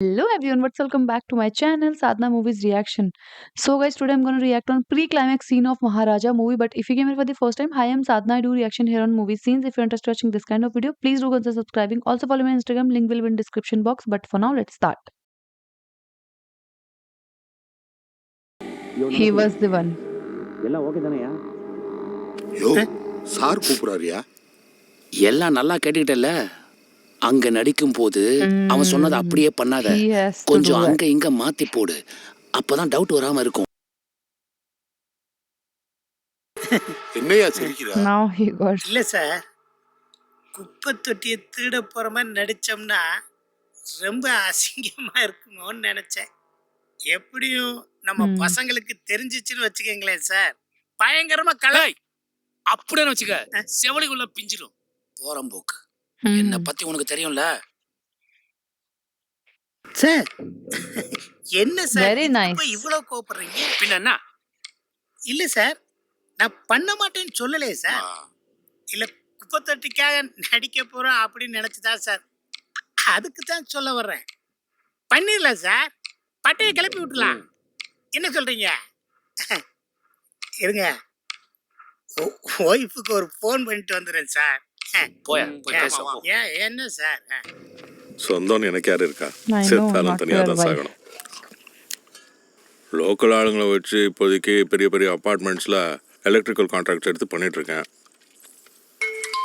Hello everyone, what's welcome back to my channel Sadhna Movies Reaction. So guys, today I'm going to react on pre-climax scene of Maharaja movie. But if you came here for the first time, hi, I'm Sadhna. I do reaction here on movie scenes. If you're interested in watching this kind of video, please do consider subscribing. Also follow me on Instagram, link will be in description box. But for now, let's start. He was the one. எல்லாம் okay தானேயா? யோ sir கூப்பிடுறாருயா. எல்லாம் நல்லா கேட்டுக்கிட்டல. அங்க நடிக்கும் போது அவன் சொன்னதை அப்படியே பண்ணாத. He has to do கொஞ்சம் that. அங்க இங்க மாத்தி போடு. அப்பதான் டவுட் வராம இருக்கும். என்னையா சிரிக்கிறா? Now he got. இல்லை சார், குப்பை தொட்டியை திருட போகிற மாதிரி நடித்தோம்னா ரொம்ப அசிங்கமாக இருக்குமோன்னு நினச்சேன். எப்படியும் நம்ம பசங்களுக்கு தெரிஞ்சிச்சுன்னு வச்சுக்கோங்களேன் சார், பயங்கரமாக கலை அப்படின்னு வச்சுக்க, செவலிக்குள்ள பிஞ்சிடும். போறம்போக்கு. என்ன பத்தி உனக்கு தெரியும்ல சார். என்ன சார் Very nice. இவ்வளோ கோபப்படுறீங்க? பின்ன என்ன? இல்லை சார், நான் பண்ண மாட்டேன்னு சொல்லலையே சார். இல்லை, குப்பை தொட்டிக்காக நடிக்க போகிறோம் அப்படின்னு நினச்சிதான் சார். அதுக்கு தான் சொல்ல வர்றேன். பண்ணிடலாம் சார், பட்டையை கிளப்பி விட்டுலாம். என்ன சொல்கிறீங்க? இருங்க, ஒய்ஃபுக்கு ஒரு ஃபோன் பண்ணிட்டு வந்துடுறேன் சார். போய் பேசுவோம். ஏன் என்ன சார்? சொந்தம் எனக்கு யாரு இருக்கா? I know, செத்தாலும் not தனியாக your தான் wife. சாகணும். லோக்கல் ஆளுங்களை வச்சு இப்போதைக்கு பெரிய பெரிய அப்பார்ட்மெண்ட்ஸில் எலக்ட்ரிக்கல் கான்ட்ராக்ட் எடுத்து பண்ணிட்டு இருக்கேன்.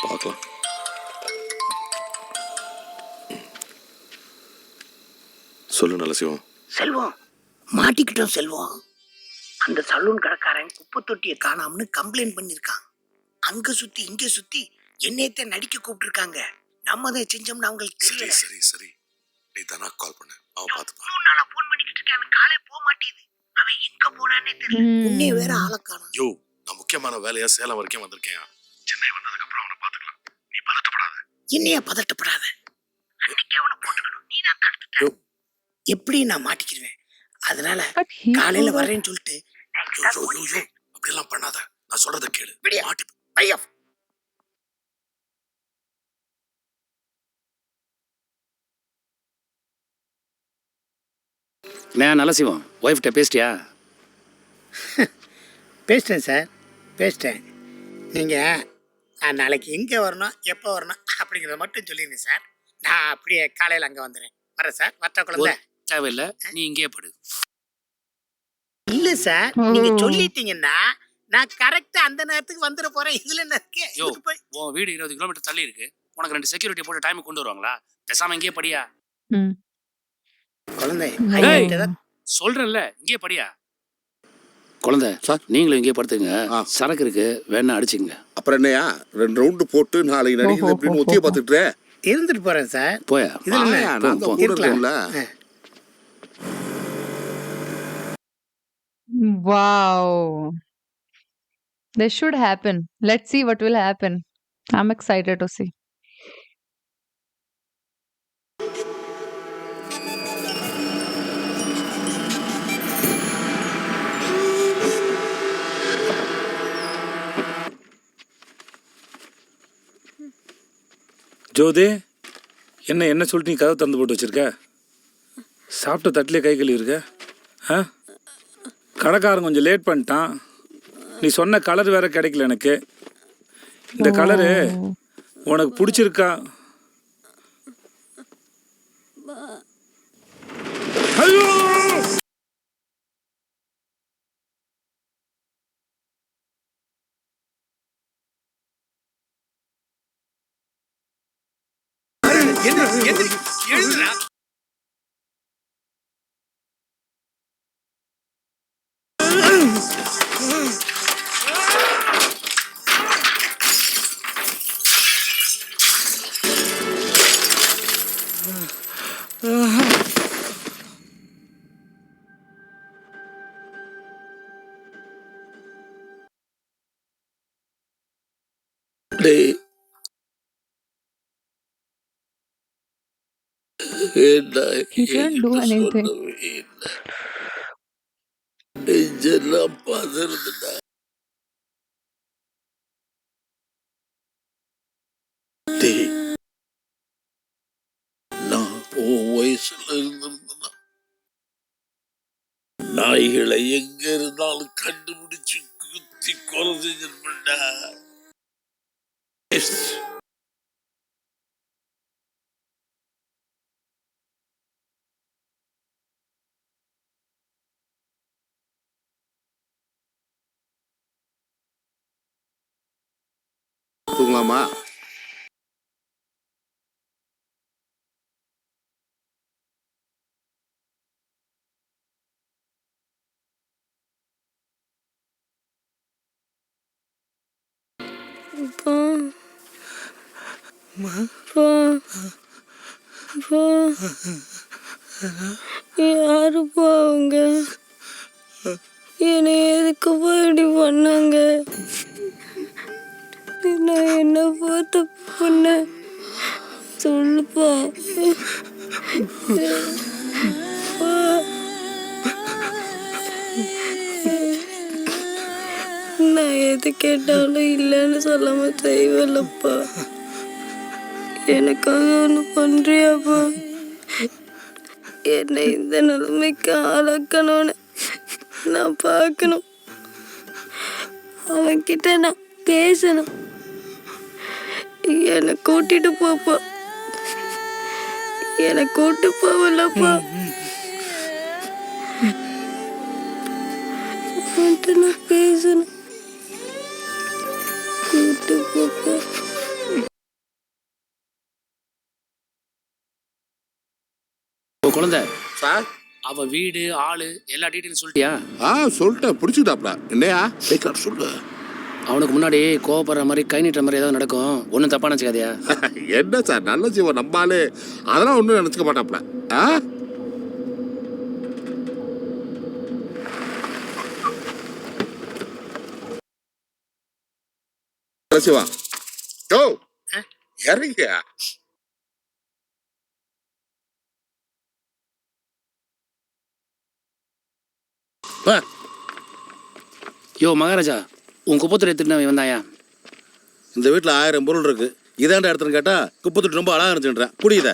பார்க்கலாம். சொல்லு நல்ல சிவம். செல்வம், மாட்டிக்கிட்டோம் செல்வம். அந்த சலூன் கடைக்காரன் குப்பை தொட்டியை காணாமனு கம்ப்ளைண்ட் பண்ணியிருக்கான். அங்க சுத்தி இங்க சுத்தி என்னையத்தை நடிக்க கூப்பிட்டுருக்காங்க. நம்ம அதை செஞ்சோம்னா அவங்களுக்கு சரி தெரியல. சரி சரி, நீ தானா கால் பண்ண, அவன் பார்த்துப்பா. நாளா போன் பண்ணிக்கிட்டு இருக்கேன், காலே போக மாட்டேங்குது. அவன் எங்க போனானே தெரியல. உன்னே வேற ஆளை காணோம். யோ, நான் முக்கியமான வேலையா சேலம் வரைக்கும் வந்திருக்கேன். சென்னை வந்ததுக்கு அப்புறம் அவனை பார்த்துக்கலாம். நீ பதட்டப்படாத. என்னைய பதட்டப்படாத. அன்னைக்கு அவனை போட்டுக்கணும், நீ தான் தடுத்துட்ட. எப்படி நான் மாட்டிக்கிடுவேன். அதனால But he காலையில told us- வரேன்னு சொல்லிட்டு யோ யோ யோ யோ, அப்படியெல்லாம் பண்ணாத. நான் சொல்றத கேளு. விடியா. மாட்டி ஐயோ, நான் நல்ல சிவம். ஒய்ஃப்ட்ட பேசிட்டியா? பேசிட்டேன் சார், பேசிட்டேன். நீங்கள் நான் நாளைக்கு எங்கே வரணும், எப்போ வரணும் அப்படிங்கிறத மட்டும் சொல்லிடுங்க சார். நான் அப்படியே காலையில் அங்கே வந்துடுறேன். வரேன் சார். வத்த குழந்தை தேவையில்லை, நீ இங்கே படு. இல்லை சார், நீங்கள் சொல்லிட்டீங்கன்னா நான் கரெக்டாக அந்த நேரத்துக்கு வந்துட போகிறேன். இதில் என்ன இருக்கு? யோ, இதுக்கு போய் உன் வீடு 20 கிலோமீட்டர் தள்ளி இருக்கு. உனக்கு 2 செக்யூரிட்டி போட்டு டைமுக்கு கொண்டு வருவாங்களா? பேசாம இங்கே படியா. Hmm. குழந்தை Hey. ஐயா தான். சொல்றேன்ல, இங்கே படியா. குழந்தை சார். நீங்களும் இங்கே படுத்துங்க. ஆ. சரக்கு இருக்கு, வேணா அடிச்சுங்க. அப்புறம் என்னையா 2 ரவுண்டு போட்டு நாளைக்கு நடிக்கிறது எப்படின்னு ஒத்திய பார்த்துட்டு இருந்துட்டு போகிறேன் சார். போயா. இதில் என்ன? நான் தான் கூட இருக்கேன்ல. Wow. This should happen. Let's see what will happen. I'm excited to see. ஜோதி, என்ன சொல்லிட்டு நீ கதவை திறந்து போட்டு வச்சிருக்க? சாப்பிட்ட தட்டிலே கை கழுவி இருக்க? ஆ, கடைக்காரன் கொஞ்சம் லேட் பண்ணிட்டான். நீ சொன்ன கலர் வேற கிடைக்கல எனக்கு. இந்த கலரு உனக்கு பிடிச்சிருக்கா? ஐயோ! டேய், He shouldn't do anything. நெஞ்செல்லாம் பதறுதுடா. டேய், நான் உன் வயசுல இருந்திருந்தா நாய்களை எங்க இருந்தாலும் கண்டுபிடிச்சு குத்தி கொலை செஞ்சிருப்பா. தூங்கலாமா? அப்பா அப்பா அப்பா யாருப்பா அவங்க? என்னை எதுக்குப்பா இப்படி பண்ணாங்க? நான் என்னப்பா தப்பு பண்ணேன் சொல்லுப்பா. அப்பா, நான் எது கேட்டாலும் இல்லைன்னு சொல்லாம செய்வேன்லப்பா. எனக்காக ஒன்று பண்றியாப்பா? என்னை இந்த நிலைமைக்கு ஆளாக்கணும்னு நான் பார்க்கணும். அவன்கிட்ட நான் பேசணும். என்னை கூட்டிட்டு போப்பா. என்னை கூட்டு போவலப்பா. அவன்கிட்ட நான் பேசணும். கூட்டு போப்பா. குழந்தை, சார். அவ வீடு ஆளு எல்லா டீட்டெயிலும் சொல்லிட்டியா? சொல்லிட்டேன். பிடிச்சிக்கிட்டாப்ல. என்னையா சொல்லு. அவனுக்கு முன்னாடி கோவப்படுற மாதிரி கை நீட்டுற மாதிரி ஏதாவது நடக்கும். ஒன்றும் தப்பா நினச்சிக்காதியா? என்ன சார், நல்ல ஜீவன் நம்பாலே. அதெல்லாம் ஒன்றும் நினச்சிக்க மாட்டாப்ல. சிவா, இறங்கியா? யோ மகாராஜா, உன் குப்பத்துறை திருநவை வந்தாயா? இந்த வீட்டில் 1000 பொருள் இருக்கு. இதாண்ட இடத்துன்னு கேட்டா குப்பத்துட்டு ரொம்ப அழகா இருந்துச்சுன்றேன். புரியுத?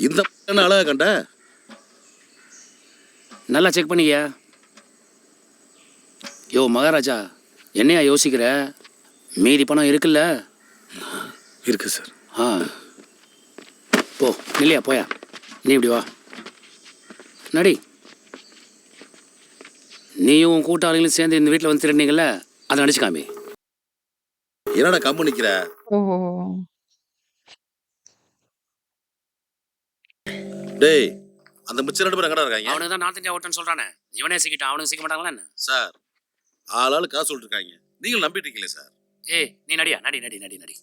இந்த என்ன அழகா கண்ட? நல்லா செக் பண்ணிக்கியா? யோ மகாராஜா, என்னையா யோசிக்கிற? மீதி பணம் இருக்குல்ல? இருக்கு சார். போ இல்லையா, போயா. நீ இப்படி வா, நடி. நீயும் உன் கூட்டாளிகளும் சேர்ந்து இந்த வீட்டில் வந்து திருநீங்கல்ல, அதை நடிச்சுக்காமே. என்னடா கம்பு நிக்கிற? டேய், அந்த மிச்சம் 2 பேர் எங்கடா இருக்காங்க? அவனுக்கு தான் நார்த் இந்தியா ஓட்டன்னு சொல்றானே. இவனே சிக்கிட்டான், அவனுக்கு சிக்க மாட்டாங்களா என்ன? சார், ஆளாளு காசு சொல்லிட்டு இருக்காங்க. நீங்களும் நம்பிட்டு இருக்கீங்களே சார். ஏய், நீ நடியா, நடி நடி நடி நடி.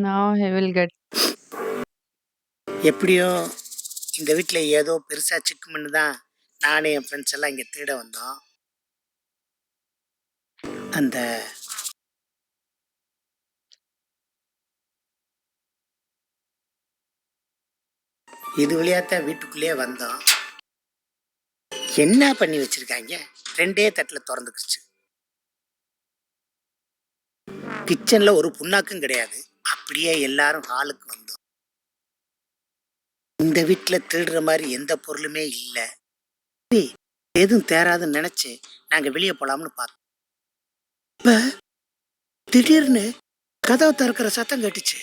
Now he will get. எப்படியோ இந்த வீட்டில் ஏதோ பெருசாக சிக்குமுன்னு தான் நானே என் ஃப்ரெண்ட்ஸ் எல்லாம் இங்கே திருட வந்தோம். அந்த இது வழியாத்தான் வீட்டுக்குள்ளேயே வந்தோம். என்ன பண்ணி வச்சிருக்காங்க? 2 தட்டில் திறந்துக்கிச்சு. கிச்சன்ல ஒரு புண்ணாக்கும் கிடையாது. அப்படியே எல்லாரும் ஹாலுக்கு வந்தோம். இந்த வீட்டில் திருடுற மாதிரி எந்த பொருளுமே இல்லை. எதுவும் தேராதுன்னு நினைச்சு நாங்க வெளியே போலாம்னு பார்த்தோம். இப்ப திடீர்னு கதவை திறக்கிற சத்தம் கேட்டுச்சு.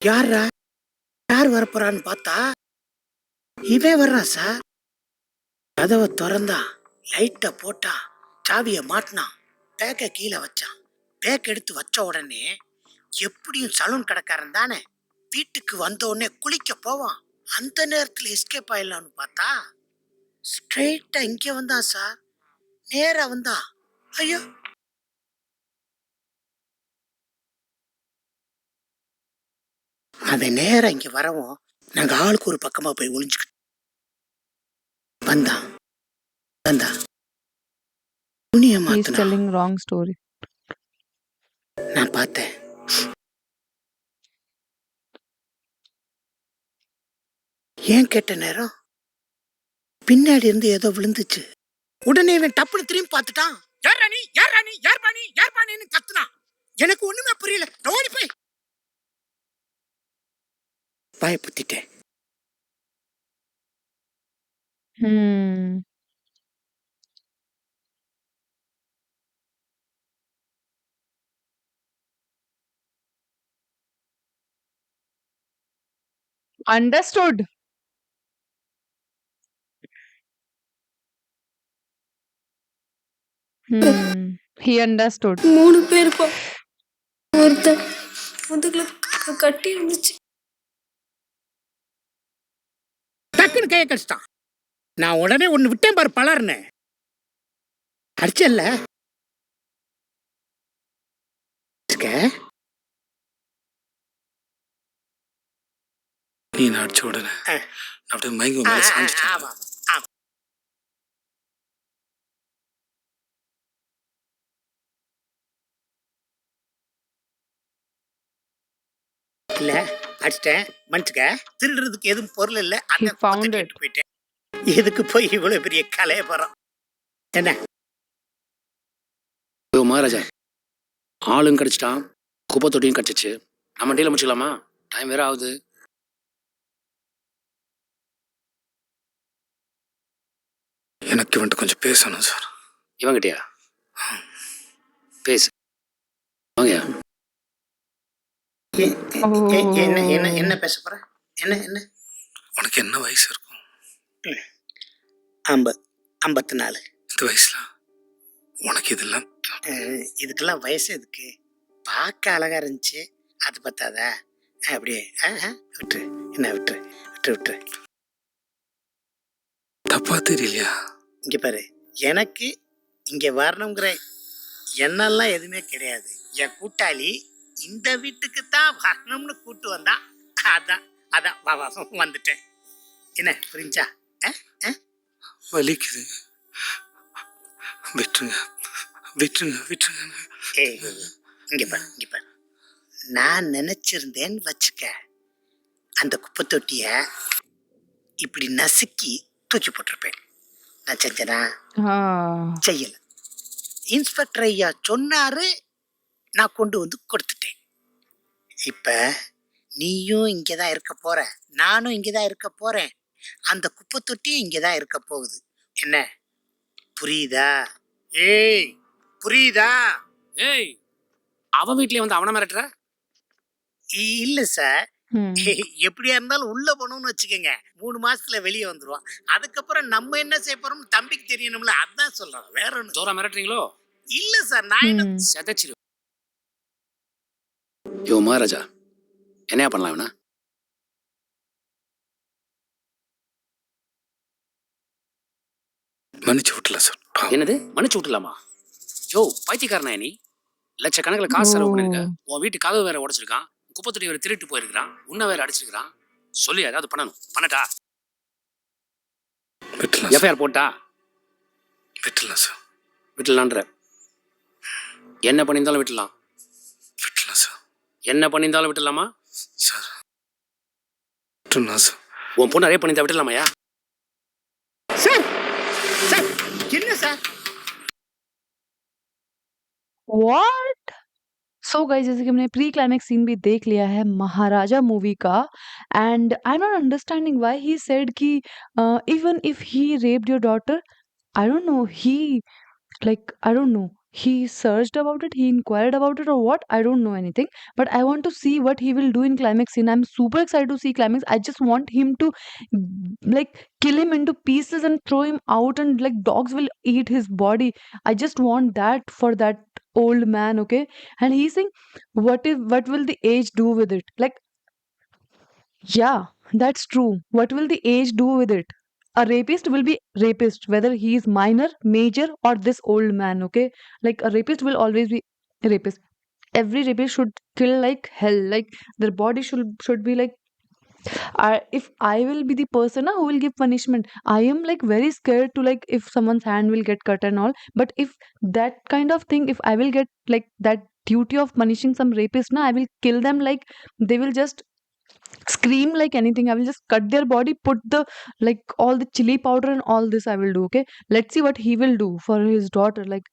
யாரா, யார் வரப்போறான்னு பார்த்தா இவன் வர்றான் சார். கதவை திறந்தான், லைட்டை போட்டான், சாவியை மாட்டினான், பேக்கை கீழே வச்சான். பேக் எடுத்து வச்ச உடனே எப்படியும் சலூன் கடைக்காரன் தானே, வீட்டுக்கு வந்த உடனே குளிக்க போவான். அந்த நேரத்தில் எஸ்கேப் ஆயிடலாம்னு பார்த்தா ஸ்ட்ரெயிட்டா இங்கே வந்தான் சார். நேரா வந்தான். ஐயோ, அவன் நேரம் இங்க வரவும் நாங்க ஆளுக்கு ஒரு பக்கமா போய் ஒளிஞ்சுக்கிட்டோம். வந்தான் வந்தான் துணிய He's மாத்தினா. telling wrong story. நான் பார்த்தேன். ஏன் கேட்ட நேரம் பின்னாடி இருந்து ஏதோ விழுந்துச்சு. உடனே இவன் டப்புன்னு திரும்பி பார்த்துட்டான். யார் ராணி, யார் ராணி, யார் பாணி, யார் பாணின்னு கத்துனான். எனக்கு ஒண்ணுமே புரியல. ஓடி போய் பயப்புத்திட்டேன். Hmm. Understood. Hmm. He understood. 3 பேருப்பா. ஒருத்தன் முதுகுல கட்டி இருந்துச்சு. டக்குன்னு கையை கடிச்சிட்டான். நான் உடனே ஒன்று விட்டேன் பாரு பலர்னு. அடிச்சல்ல நீ நான் அடிச்ச உடனே நான் அப்படியே மயங்கி மேலே சாஞ்சிட்டேன். ஆமா ஆமா. இல்ல அடிச்சிட்டேன் மன்னிச்சுக்க. திருடுறதுக்கு எதுவும் பொருள் இல்ல. He அந்த found குப்பத்தை it. கேட்டு போயிட்டேன். எதுக்கு போய் இவ்வளவு பெரிய கலையபுரம்? என்ன ஐயோ மகாராஜா, ஆளும் கடிச்சிட்டான், குப்பை தொட்டியும் கடிச்சிச்சு. நம்ம டீல முடிச்சுக்கலாமா? டைம் வேற ஆகுது. எனக்கு இவன்ட்டு கொஞ்சம் பேசணும் சார். இவங்கிட்டயா? பேசு. வாங்கயா. என்ன என்ன என்ன பேச போற? என்ன என்ன? உனக்கு என்ன வயசு இருக்கும்? 54. இந்த வயசுல உனக்கு இதெல்லாம் இதுக்கெல்லாம் வயசு எதுக்கு? பார்க்க அழகா இருந்துச்சு, அது பத்தாதா? அப்படியே விட்டுரு. என்ன விட்டுரு விட்டுரு விட்டுரு. தப்பா தெரியலையா? இங்க பாரு, எனக்கு இங்க வரணுங்கிற எண்ணெல்லாம் எதுவுமே கிடையாது. என் கூட்டாளி இந்த வீட்டுக்கு தான் வரணும்னு கூட்டு வந்தா, அதான் அதான் வா வா வந்துட்டேன். என்ன புரிஞ்சா? வலிக்குது. விட்டுருங்க விட்டுருங்க விட்டுருங்க. ஏய் இங்க பாரு இங்க பாரு. நான் நினைச்சிருந்தேன்னு வச்சுக்க, அந்த குப்பை தொட்டிய இப்படி நசுக்கி தூக்கி போட்டிருப்பேன். நான் செஞ்சனா? Ah. செய்யல. இன்ஸ்பெக்டர் ஐயா சொன்னாரு, நான் கொண்டு வந்து கொடுத்துட்டேன். இப்ப நீயும் இங்கதான் இருக்க போற, நானும் இங்கதான் இருக்க போறேன். அந்த குப்பை தொட்டியும் இங்கதான் இருக்க போகுது. என்ன புரியுதா? ஏய் புரியுதா? ஏய், அவன் வீட்லயே வந்து அவனை மிரட்டுற? இல்ல சார். Hmm. எப்படியா இருந்தாலும் உள்ள போனோம்னு வச்சுக்கோங்க, 3 மாசத்துல வெளியே வந்துருவான். அதுக்கப்புறம் நம்ம என்ன செய்ய போறோம்னு தம்பிக்கு தெரியணும்ல, அதான் சொல்றேன். வேற ஒண்ணு ஜோரா மிரட்டுறீங்களோ? இல்ல சார். நான் என்ன Hmm. செதச்சிரு. யோ மகாராஜா, என்னையா பண்ணலாம் இவனா? மன்னிச்சு விட்டல சார். பாவம். என்னது மன்னிச்சு விட்டுலாமா? யோ பைத்தியக்காரனா நீ? லட்சக்கணக்கில் காசு செலவு பண்ணிருக்க. உன் வீட்டு கதவு வேற உடைச்சிருக்கான், குப்பை தொட்டி வேற திருட்டு போயிருக்கான், உன்னை வேற அடிச்சிருக்கான். சொல்லி ஏதாவது பண்ணணும். பண்ணட்டா? விட்டுலாம் சார். எஃப்ஐஆர் போட்டா? விட்டுலாம் சார். விட்டுலான்ற? என்ன பண்ணியிருந்தாலும் விட்டுலாம். விட்டுலாம் சார். என்ன பண்ணியிருந்தாலும் விட்டுலாமா? சார் விட்டுலாம் சார். உன் பொண்ணு நிறைய பண்ணியிருந்தா விட்டுலாமாயா? சார் சார் என்ன சார்? What? So guys, जैसे कि हमने प्री क्लाइमैक्स सीन भी देख लिया है महाराजा मूवी का, and I'm not understanding why he said कि even if he raped your daughter, I don't know, I don't know, he searched about it, he inquired about it or what, I don't know anything, but I want to see what he will do in climax scene. I'm super excited to see climax. I just want him to kill him into pieces and throw him out, and like dogs will eat his body. I just want that for that old man, okay? And he's saying, what will the age do with it? Like, yeah, that's true. What will the age do with it? A rapist will be rapist whether he is minor, major, or this old man, okay? Like a rapist will always be rapist. Every rapist should kill like hell. Like their body should be like, if I will be the person who will give punishment, I am like very scared to like if someone's hand will get cut and all. But if that kind of thing, if I will get like that duty of punishing some rapist, I will kill them. Like they will just scream like anything. I will just cut their body, put the like all the chili powder and all this I will do. Okay, let's see what he will do for his daughter. Like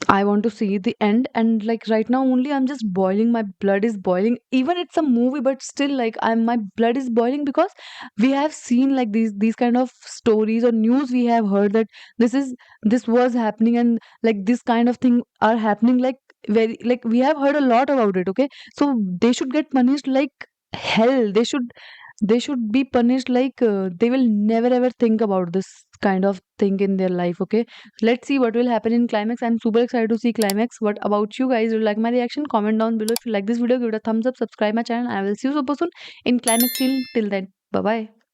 I want to see the end, and like right now only I'm just boiling. My blood is boiling. Even it's a movie, but still like my blood is boiling because we have seen like these kind of stories or news. We have heard that this was happening, and like this kind of thing are happening, like very, like we have heard a lot about it. Okay, so they should get punished like hell. They should be punished like they will never ever think about this kind of thing in their life. Okay, let's see what will happen in climax. I'm super excited to see climax. What about you guys? Do you like my reaction? Comment down below. If you like this video, give it a thumbs up, subscribe my channel. I will see you super soon in climax. Till then, bye bye.